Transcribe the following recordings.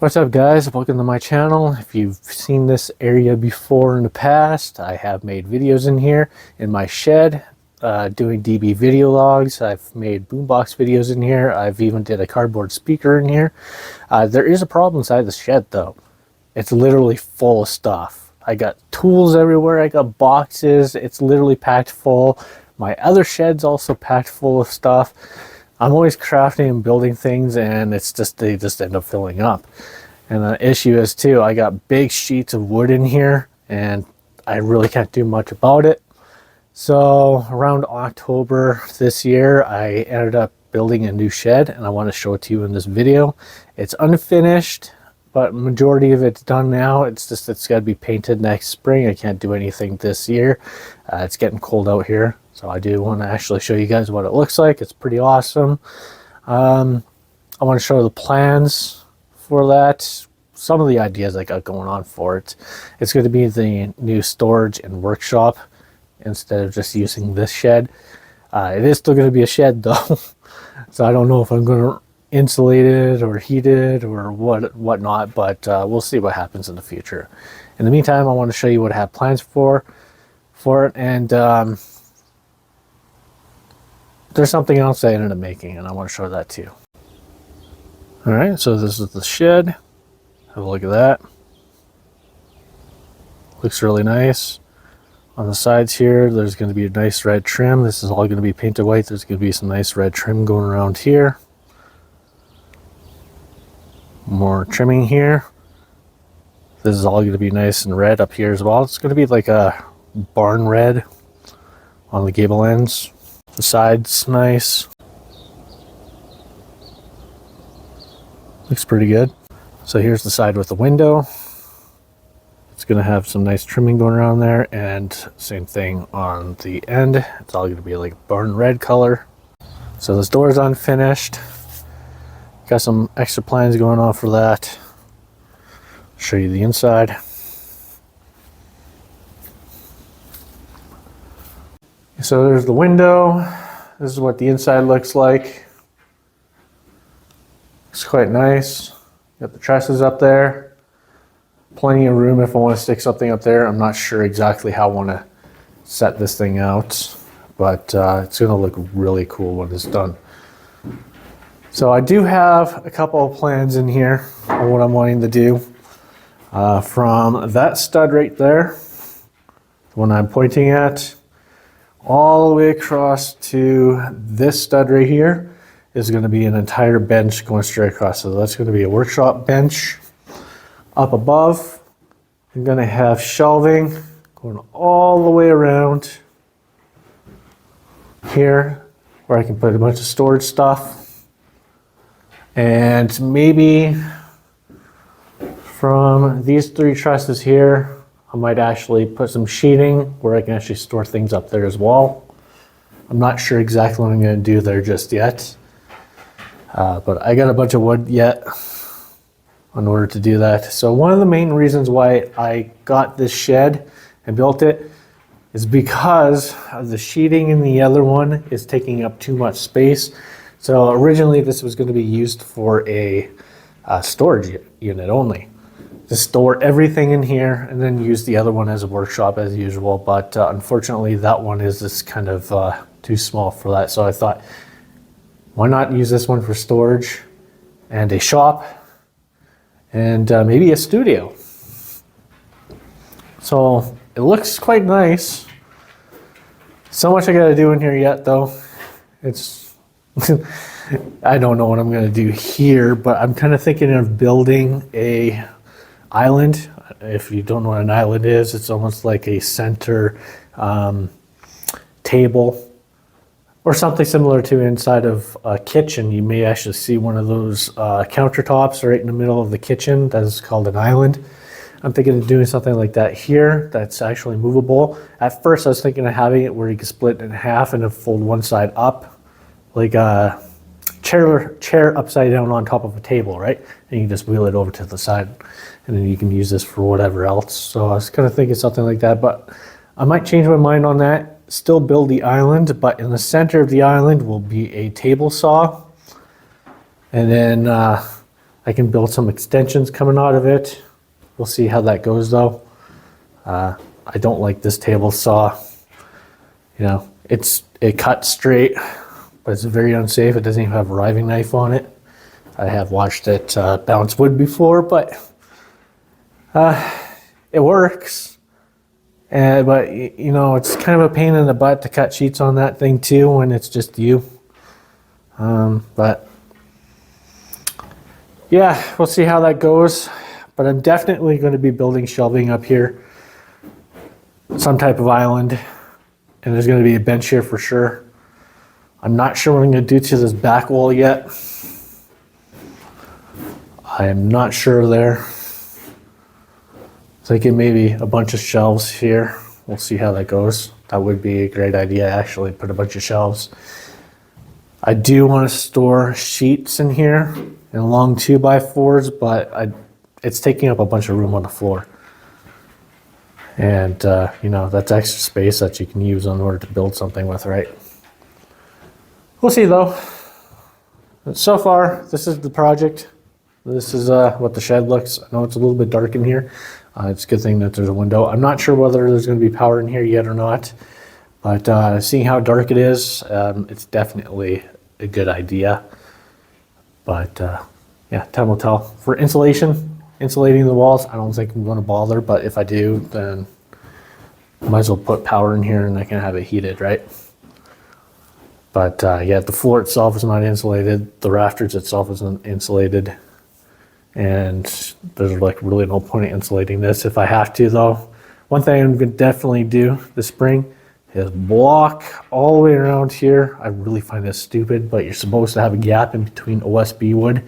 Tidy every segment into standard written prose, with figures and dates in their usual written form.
What's up guys, welcome to my channel. If you've seen this area before in the past, I have made videos in here in my shed doing DB video logs. I've made boombox videos in here. I've even did a cardboard speaker in here. There is a problem inside the shed though. It's literally full of stuff. I got tools everywhere, I got boxes, it's literally packed full. My other shed's also packed full of stuff. I'm always crafting and building things and they just end up filling up. And the issue is too, I got big sheets of wood in here and I really can't do much about it. So around October this year, I ended up building a new shed and I want to show it to you in this video. It's unfinished, but majority of it's done now. It's got to be painted next spring. I can't do anything this year. It's getting cold out here. So I do want to actually show you guys what it looks like. It's pretty awesome. I want to show the plans for that. Some of the ideas I got going on for it. It's going to be the new storage and workshop instead of just using this shed. It is still going to be a shed though. So I don't know if I'm going to insulate it or heat it or whatnot, but we'll see what happens in the future. In the meantime, I want to show you what I have plans for it, and there's something else I ended up making and I want to show that to you. Alright, so this is the shed. Have a look at that. Looks really nice. On the sides here, there's going to be a nice red trim. This is all going to be painted white. There's going to be some nice red trim going around here. More trimming here. This is all going to be nice and red up here as well. It's going to be like a barn red on the gable ends. The side's nice. Looks pretty good. So here's the side with the window. It's going to have some nice trimming going around there, and same thing on the end. It's all going to be like barn red color. So this door is unfinished. Got some extra plans going on for that. Show you the inside. So there's the window. This is what the inside looks like. It's quite nice. Got the trusses up there. Plenty of room if I want to stick something up there. I'm not sure exactly how I want to set this thing out, but it's going to look really cool when it's done. So I do have a couple of plans in here on what I'm wanting to do. From that stud right there, the one I'm pointing at, all the way across to this stud right here is going to be an entire bench going straight across. So that's going to be a workshop bench. Up above, I'm going to have shelving going all the way around here where I can put a bunch of storage stuff. And maybe from these three trusses here, I might actually put some sheeting where I can actually store things up there as well. I'm not sure exactly what I'm going to do there just yet. But I got a bunch of wood yet in order to do that. So one of the main reasons why I got this shed and built it is because of the sheeting in the other one is taking up too much space. So originally this was going to be used for a storage unit only. To store everything in here and then use the other one as a workshop as usual, but unfortunately that one is just kind of too small for that. So I thought, why not use this one for storage and a shop and maybe a studio. So it looks quite nice. So much I gotta do in here yet though. It's I don't know what I'm gonna do here, but I'm kind of thinking of building a island. If you don't know what an island is, it's almost like a center table or something similar to inside of a kitchen. You may actually see one of those countertops right in the middle of the kitchen. That is called an island. I'm thinking of doing something like that here that's actually movable. At first I was thinking of having it where you could split it in half and then fold one side up like a chair upside down on top of a table, right? And you can just wheel it over to the side and then you can use this for whatever else. So I was kind of thinking something like that, but I might change my mind on that. Still build the island, but in the center of the island will be a table saw. And then I can build some extensions coming out of it. We'll see how that goes though. I don't like this table saw. You know, it cuts straight, but it's very unsafe. It doesn't even have a riving knife on it. I have watched it bounce wood before, but it works. But you know, it's kind of a pain in the butt to cut sheets on that thing too when it's just you. But yeah, we'll see how that goes. But I'm definitely going to be building shelving up here, some type of island, and there's going to be a bench here for sure. I'm not sure what I'm going to do to this back wall yet. I am not sure there. Thinking maybe a bunch of shelves here. We'll see how that goes. That would be a great idea, actually, put a bunch of shelves. I do want to store sheets in here and long 2x4s, but it's taking up a bunch of room on the floor. And, you know, that's extra space that you can use in order to build something with, right? We'll see, though. So far, this is the project. This is what the shed looks. I know it's a little bit dark in here. It's a good thing that there's a window. I'm not sure whether there's going to be power in here yet or not. But seeing how dark it is, it's definitely a good idea. But yeah, time will tell. For insulating the walls, I don't think I'm going to bother. But if I do, then I might as well put power in here and I can have it heated, right? But yeah, the floor itself is not insulated. The rafters itself isn't insulated. And there's like really no point in insulating this if I have to, though. One thing I'm going to definitely do this spring is block all the way around here. I really find this stupid, but you're supposed to have a gap in between OSB wood.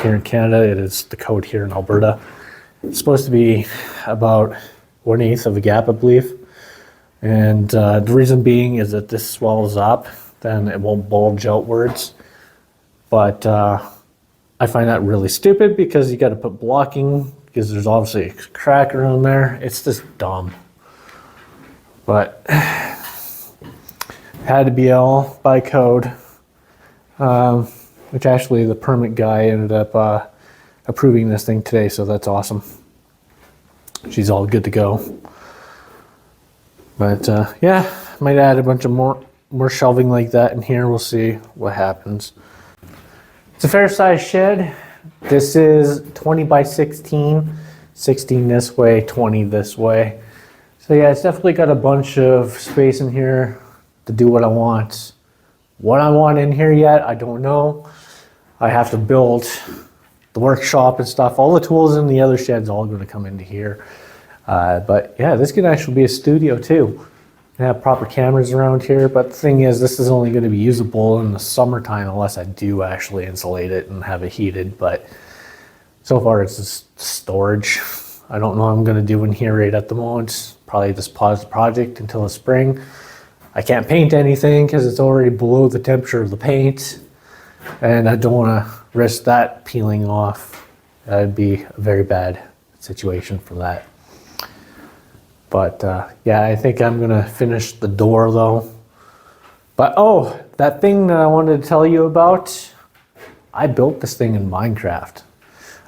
Here in Canada, it is the code here in Alberta. It's supposed to be about 1/8 of a gap, I believe. And the reason being is that this swells up, then it won't bulge outwards. But I find that really stupid because you got to put blocking because there's obviously a crack around there. It's just dumb. But had to be all by code, which actually the permit guy ended up approving this thing today, so that's awesome. She's all good to go. But yeah, might add a bunch of more shelving like that in here. We'll see what happens. It's a fair size shed. This is 20 by 16, 16 this way, 20 this way. So yeah, it's definitely got a bunch of space in here to do what I want. What I want in here yet, I don't know. I have to build the workshop and stuff. All the tools in the other shed's all going to come into here. But yeah, this could actually be a studio too. I have proper cameras around here, but the thing is, this is only going to be usable in the summertime unless I do actually insulate it and have it heated. But so far, it's just storage. I don't know what I'm going to do in here right at the moment. Probably just pause the project until the spring. I can't paint anything because it's already below the temperature of the paint, and I don't want to risk that peeling off. That would be a very bad situation for that. But yeah, I think I'm gonna finish the door though. But oh, that thing that I wanted to tell you about, I built this thing in Minecraft.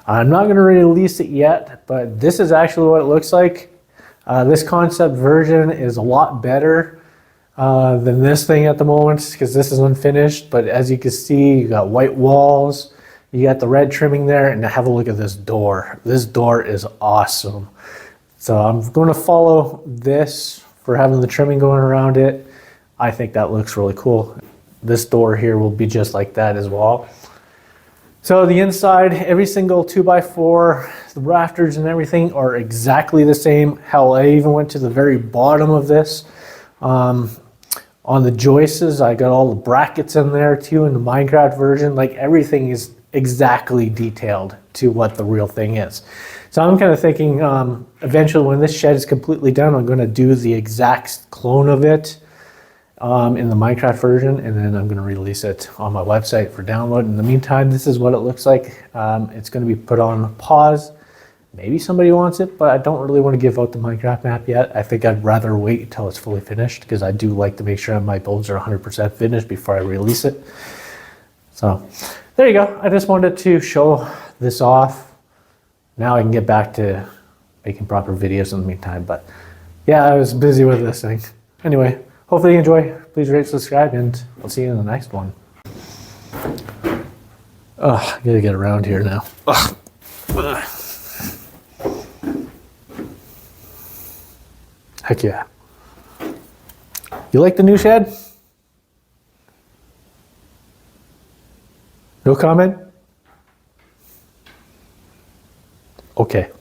I'm not gonna release it yet, but this is actually what it looks like. This concept version is a lot better than this thing at the moment because this is unfinished. But as you can see, you got white walls, you got the red trimming there, and have a look at this door. This door is awesome. So I'm going to follow this for having the trimming going around it. I think that looks really cool. This door here will be just like that as well. So the inside, every single 2x4, the rafters and everything are exactly the same. Hell, I even went to the very bottom of this. On the joists, I got all the brackets in there too in the Minecraft version. Like everything is exactly detailed to what the real thing is. So I'm kind of thinking eventually when this shed is completely done, I'm going to do the exact clone of it in the Minecraft version, and then I'm going to release it on my website for download. In the meantime, this is what it looks like. It's going to be put on pause. Maybe somebody wants it, but I don't really want to give out the Minecraft map yet. I think I'd rather wait until it's fully finished because I do like to make sure my builds are 100% finished before I release it. So there you go. I just wanted to show this off. Now I can get back to making proper videos in the meantime. But yeah, I was busy with this thing. Anyway, hopefully you enjoy. Please rate, subscribe, and I'll see you in the next one. I gotta get around here now. Heck yeah. You like the new shed? No comment? Okay.